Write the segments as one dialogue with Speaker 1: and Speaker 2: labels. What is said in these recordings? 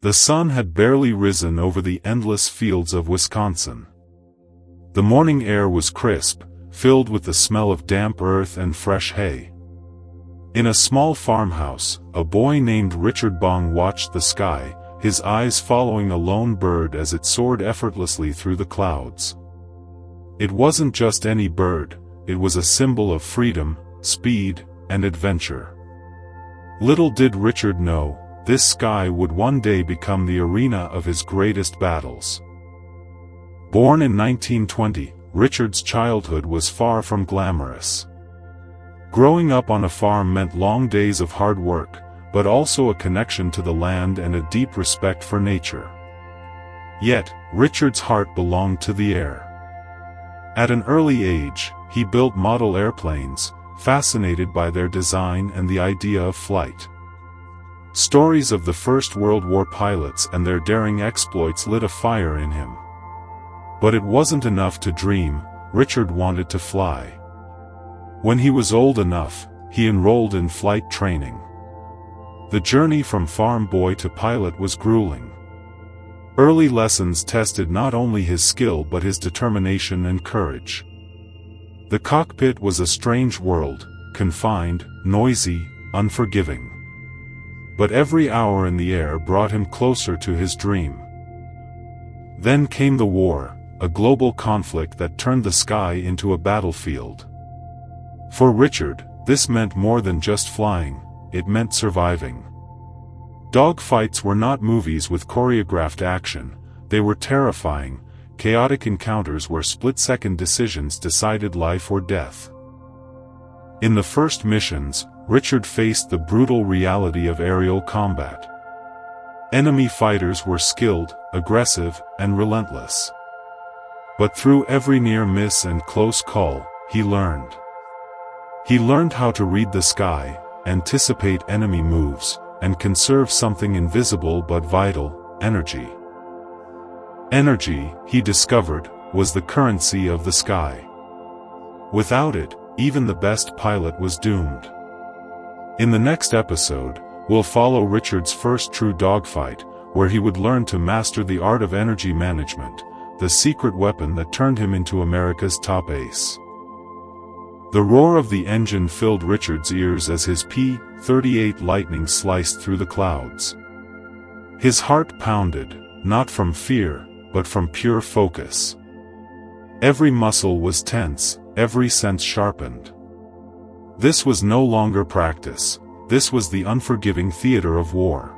Speaker 1: The sun had barely risen over the endless fields of Wisconsin. The morning air was crisp, filled with the smell of damp earth and fresh hay. In a small farmhouse, a boy named Richard Bong watched the sky, his eyes following a lone bird as it soared effortlessly through the clouds. It wasn't just any bird, it was a symbol of freedom, speed, and adventure. Little did Richard know, this sky would one day become the arena of his greatest battles. Born in 1920, Richard's childhood was far from glamorous. Growing up on a farm meant long days of hard work, but also a connection to the land and a deep respect for nature. Yet, Richard's heart belonged to the air. At an early age, he built model airplanes, fascinated by their design and the idea of flight. Stories of the First World War pilots and their daring exploits lit a fire in him. But it wasn't enough to dream, Richard wanted to fly. When he was old enough, he enrolled in flight training. The journey from farm boy to pilot was grueling. Early lessons tested not only his skill but his determination and courage. The cockpit was a strange world, confined, noisy, unforgiving. But every hour in the air brought him closer to his dream. Then came the war, a global conflict that turned the sky into a battlefield. For Richard, this meant more than just flying, it meant surviving. Dogfights were not movies with choreographed action, they were terrifying, chaotic encounters where split-second decisions decided life or death. In the first missions, Richard faced the brutal reality of aerial combat. Enemy fighters were skilled, aggressive, and relentless. But through every near miss and close call, he learned. He learned how to read the sky, anticipate enemy moves, and conserve something invisible but vital, energy. Energy, he discovered, was the currency of the sky. Without it, even the best pilot was doomed. In the next episode, we'll follow Richard's first true dogfight, where he would learn to master the art of energy management, the secret weapon that turned him into America's top ace. The roar of the engine filled Richard's ears as his P-38 Lightning sliced through the clouds. His heart pounded, not from fear, but from pure focus. Every muscle was tense, every sense sharpened. This was no longer practice, this was the unforgiving theater of war.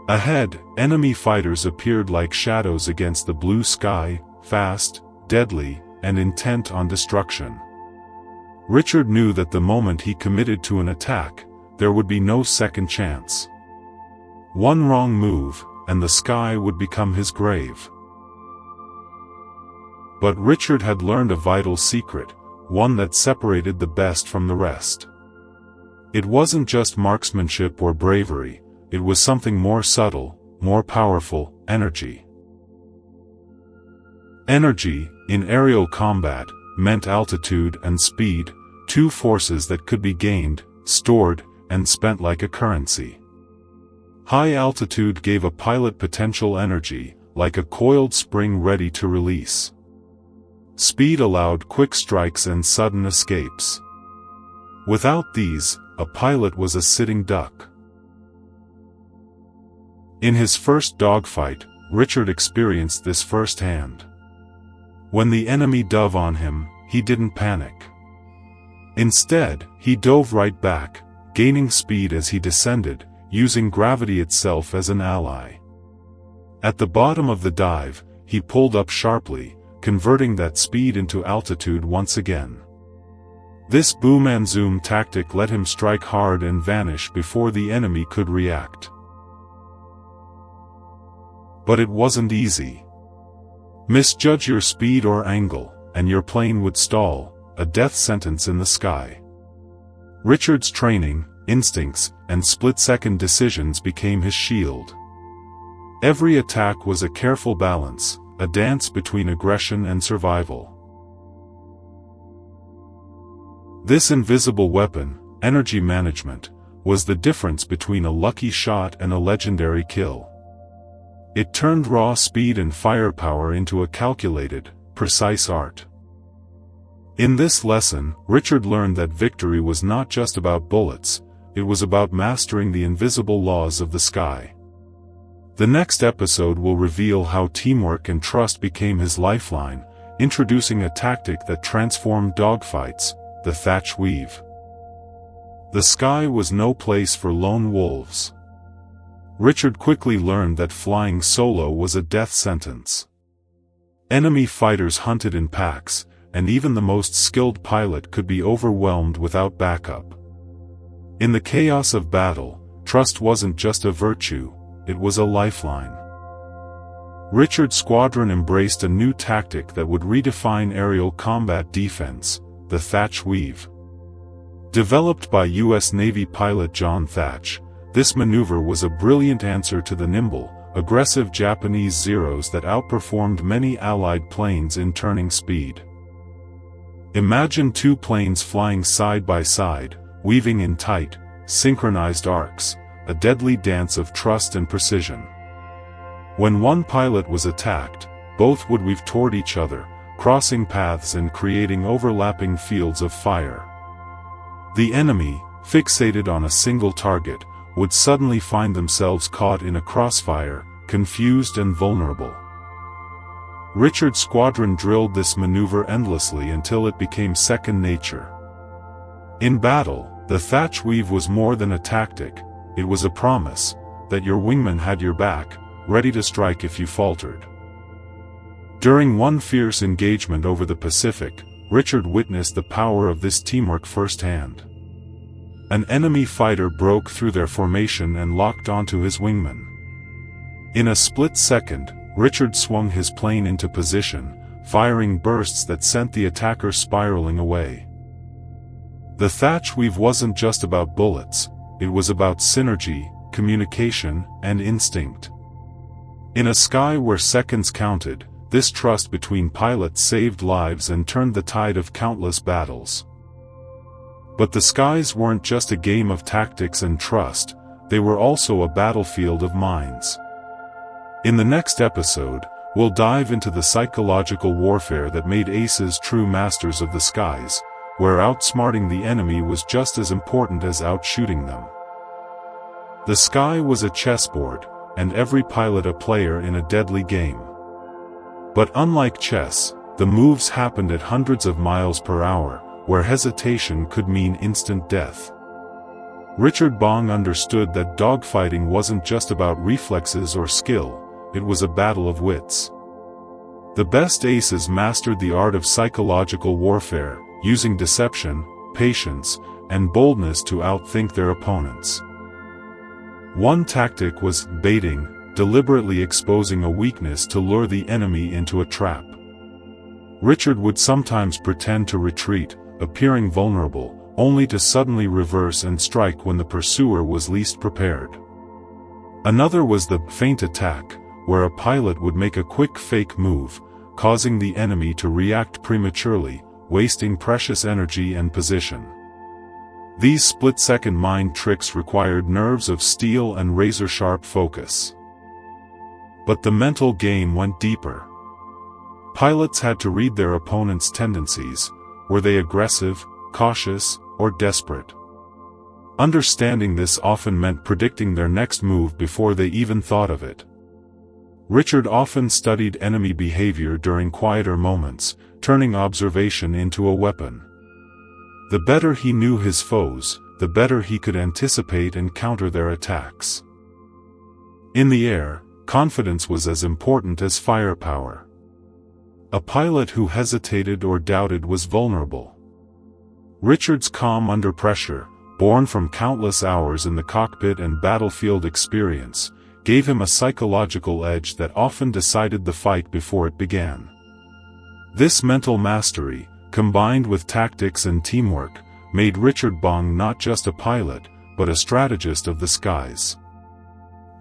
Speaker 1: Ahead, enemy fighters appeared like shadows against the blue sky, fast, deadly, and intent on destruction. Richard knew that the moment he committed to an attack, there would be no second chance. One wrong move, and the sky would become his grave. But Richard had learned a vital secret, one that separated the best from the rest. It wasn't just marksmanship or bravery, it was something more subtle, more powerful, energy. Energy, in aerial combat, meant altitude and speed, two forces that could be gained, stored, and spent like a currency. High altitude gave a pilot potential energy, like a coiled spring ready to release. Speed allowed quick strikes and sudden escapes. Without these, a pilot was a sitting duck. In his first dogfight, Richard experienced this firsthand. When the enemy dove on him, he didn't panic. Instead, he dove right back, gaining speed as he descended, using gravity itself as an ally. At the bottom of the dive, he pulled up sharply, converting that speed into altitude once again. This boom and zoom tactic let him strike hard and vanish before the enemy could react. But it wasn't easy. Misjudge your speed or angle, and your plane would stall, a death sentence in the sky. Richard's training, instincts, and split-second decisions became his shield. Every attack was a careful balance, a dance between aggression and survival. This invisible weapon, energy management, was the difference between a lucky shot and a legendary kill. It turned raw speed and firepower into a calculated, precise art. In this lesson, Richard learned that victory was not just about bullets, it was about mastering the invisible laws of the sky. The next episode will reveal how teamwork and trust became his lifeline, introducing a tactic that transformed dogfights, the thatch weave. The sky was no place for lone wolves. Richard quickly learned that flying solo was a death sentence. Enemy fighters hunted in packs, and even the most skilled pilot could be overwhelmed without backup. In the chaos of battle, trust wasn't just a virtue, it was a lifeline. Richard's squadron embraced a new tactic that would redefine aerial combat defense, the thatch weave. Developed by U.S. Navy pilot John Thatch, this maneuver was a brilliant answer to the nimble, aggressive Japanese Zeros that outperformed many Allied planes in turning speed. Imagine two planes flying side by side, weaving in tight, synchronized arcs, a deadly dance of trust and precision. When one pilot was attacked, both would weave toward each other, crossing paths and creating overlapping fields of fire. The enemy, fixated on a single target, would suddenly find themselves caught in a crossfire, confused and vulnerable. Richard's squadron drilled this maneuver endlessly until it became second nature. In battle, the thatch weave was more than a tactic, it was a promise that your wingmen had your back, ready to strike if you faltered. During one fierce engagement over the Pacific, Richard witnessed the power of this teamwork firsthand. An enemy fighter broke through their formation and locked onto his wingman. In a split second, Richard swung his plane into position, firing bursts that sent the attacker spiraling away. The thatch weave wasn't just about bullets, it was about synergy, communication, and instinct. In a sky where seconds counted, this trust between pilots saved lives and turned the tide of countless battles. But the skies weren't just a game of tactics and trust, they were also a battlefield of minds. In the next episode, we'll dive into the psychological warfare that made aces true masters of the skies, where outsmarting the enemy was just as important as outshooting them. The sky was a chessboard, and every pilot a player in a deadly game. But unlike chess, the moves happened at hundreds of miles per hour, where hesitation could mean instant death. Richard Bong understood that dogfighting wasn't just about reflexes or skill, it was a battle of wits. The best aces mastered the art of psychological warfare, using deception, patience, and boldness to outthink their opponents. One tactic was baiting, deliberately exposing a weakness to lure the enemy into a trap. Richard would sometimes pretend to retreat, appearing vulnerable, only to suddenly reverse and strike when the pursuer was least prepared. Another was the feint attack, where a pilot would make a quick fake move, causing the enemy to react prematurely, wasting precious energy and position. These split-second mind tricks required nerves of steel and razor-sharp focus. But the mental game went deeper. Pilots had to read their opponent's tendencies. Were they aggressive, cautious, or desperate? Understanding this often meant predicting their next move before they even thought of it. Richard often studied enemy behavior during quieter moments, turning observation into a weapon. The better he knew his foes, the better he could anticipate and counter their attacks. In the air, confidence was as important as firepower. A pilot who hesitated or doubted was vulnerable. Richard's calm under pressure, born from countless hours in the cockpit and battlefield experience, gave him a psychological edge that often decided the fight before it began. This mental mastery, combined with tactics and teamwork, made Richard Bong not just a pilot, but a strategist of the skies.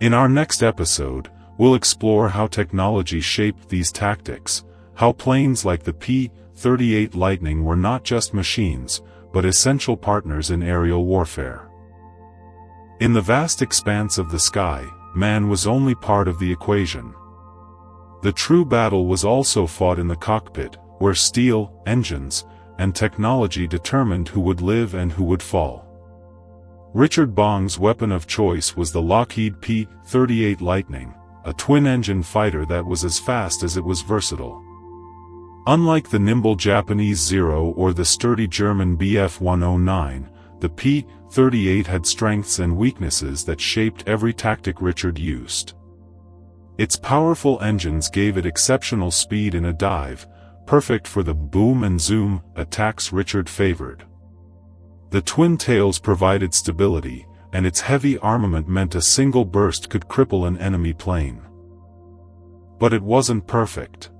Speaker 1: In our next episode, we'll explore how technology shaped these tactics, how planes like the P-38 Lightning were not just machines, but essential partners in aerial warfare. In the vast expanse of the sky, man was only part of the equation. The true battle was also fought in the cockpit, where steel, engines, and technology determined who would live and who would fall. Richard Bong's weapon of choice was the Lockheed P-38 Lightning, a twin-engine fighter that was as fast as it was versatile. Unlike the nimble Japanese Zero or the sturdy German Bf-109, the P-38 had strengths and weaknesses that shaped every tactic Richard used. Its powerful engines gave it exceptional speed in a dive, perfect for the boom and zoom attacks Richard favored. The twin tails provided stability, and its heavy armament meant a single burst could cripple an enemy plane. But it wasn't perfect.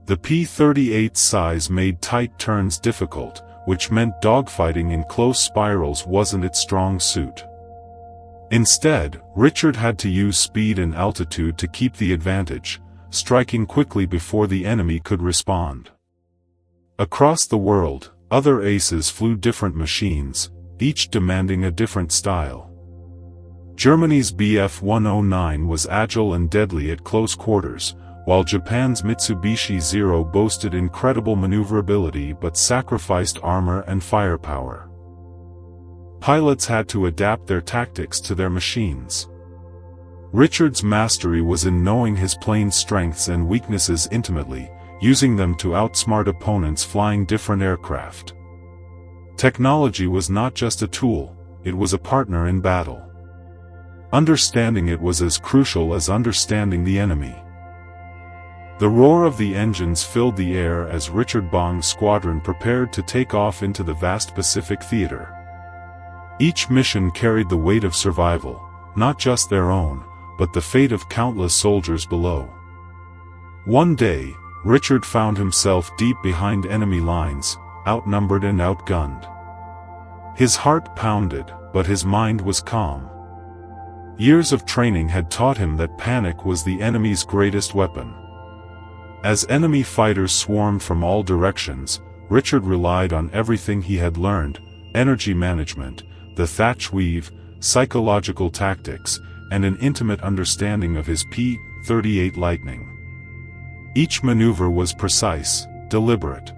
Speaker 1: The P-38's size made tight turns difficult, which meant dogfighting in close spirals wasn't its strong suit. Instead, Richard had to use speed and altitude to keep the advantage, striking quickly before the enemy could respond. Across the world, other aces flew different machines, each demanding a different style. Germany's Bf-109 was agile and deadly at close quarters, while Japan's Mitsubishi Zero boasted incredible maneuverability but sacrificed armor and firepower. Pilots had to adapt their tactics to their machines. Richard's mastery was in knowing his plane's strengths and weaknesses intimately, using them to outsmart opponents flying different aircraft. Technology was not just a tool, it was a partner in battle. Understanding it was as crucial as understanding the enemy. The roar of the engines filled the air as Richard Bong's squadron prepared to take off into the vast Pacific theater. Each mission carried the weight of survival, not just their own, but the fate of countless soldiers below. One day, Richard found himself deep behind enemy lines, outnumbered and outgunned. His heart pounded, but his mind was calm. Years of training had taught him that panic was the enemy's greatest weapon. As enemy fighters swarmed from all directions, Richard relied on everything he had learned: energy management, the thatch weave, psychological tactics, and an intimate understanding of his P-38 Lightning. Each maneuver was precise, deliberate.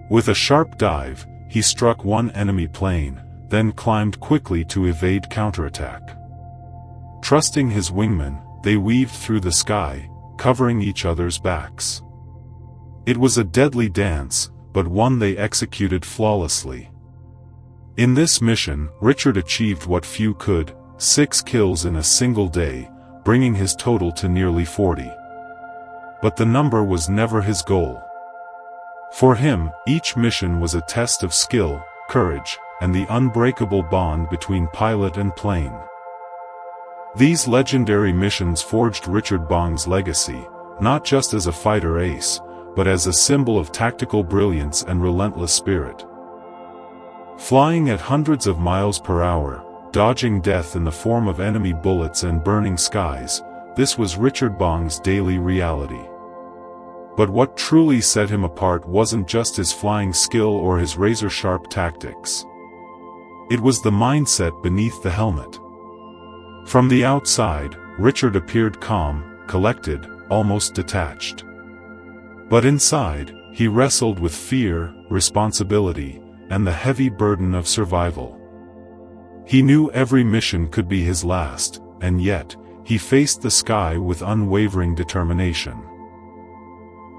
Speaker 1: With a sharp dive, he struck one enemy plane, then climbed quickly to evade counterattack. Trusting his wingmen, they weaved through the sky, covering each other's backs. It was a deadly dance, but one they executed flawlessly. In this mission, Richard achieved what few could: 6 kills in a single day, bringing his total to nearly 40. But the number was never his goal. For him, each mission was a test of skill, courage, and the unbreakable bond between pilot and plane. These legendary missions forged Richard Bong's legacy, not just as a fighter ace, but as a symbol of tactical brilliance and relentless spirit. Flying at hundreds of miles per hour, dodging death in the form of enemy bullets and burning skies, this was Richard Bong's daily reality. But what truly set him apart wasn't just his flying skill or his razor-sharp tactics. It was the mindset beneath the helmet. From the outside, Richard appeared calm, collected, almost detached. But inside, he wrestled with fear, responsibility, and the heavy burden of survival. He knew every mission could be his last, and yet, he faced the sky with unwavering determination.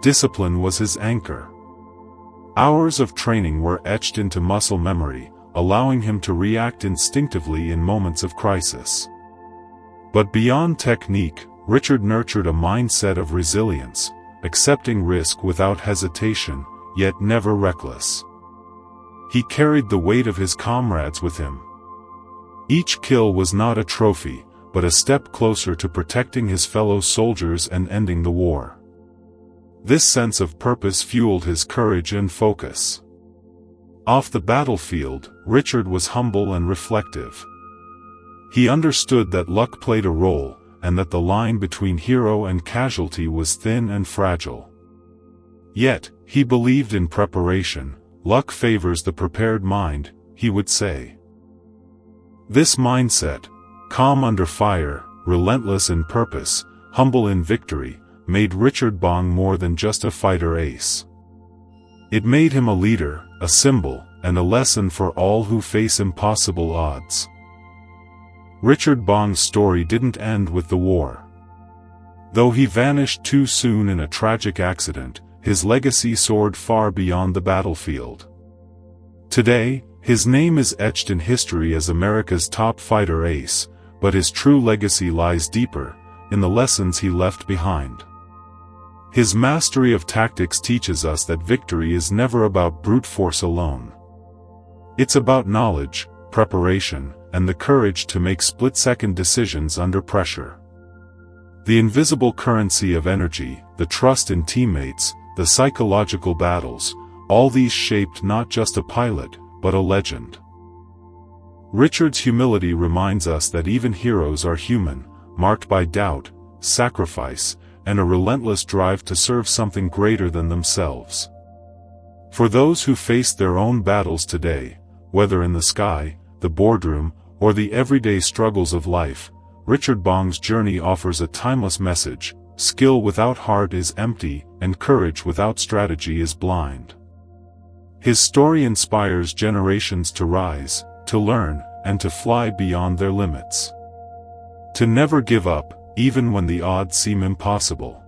Speaker 1: Discipline was his anchor. Hours of training were etched into muscle memory, allowing him to react instinctively in moments of crisis. But beyond technique, Richard nurtured a mindset of resilience, accepting risk without hesitation, yet never reckless. He carried the weight of his comrades with him. Each kill was not a trophy, but a step closer to protecting his fellow soldiers and ending the war. This sense of purpose fueled his courage and focus. Off the battlefield, Richard was humble and reflective. He understood that luck played a role, and that the line between hero and casualty was thin and fragile. Yet, he believed in preparation. Luck favors the prepared mind, he would say. This mindset, calm under fire, relentless in purpose, humble in victory, made Richard Bong more than just a fighter ace. It made him a leader, a symbol, and a lesson for all who face impossible odds. Richard Bong's story didn't end with the war. Though he vanished too soon in a tragic accident, his legacy soared far beyond the battlefield. Today, his name is etched in history as America's top fighter ace, but his true legacy lies deeper, in the lessons he left behind. His mastery of tactics teaches us that victory is never about brute force alone. It's about knowledge, preparation, and the courage to make split-second decisions under pressure. The invisible currency of energy, the trust in teammates, the psychological battles, all these shaped not just a pilot, but a legend. Richard's humility reminds us that even heroes are human, marked by doubt, sacrifice, and a relentless drive to serve something greater than themselves. For those who face their own battles today, whether in the sky, the boardroom, or the everyday struggles of life, Richard Bong's journey offers a timeless message: skill without heart is empty, and courage without strategy is blind. His story inspires generations to rise, to learn, and to fly beyond their limits. To never give up, even when the odds seem impossible.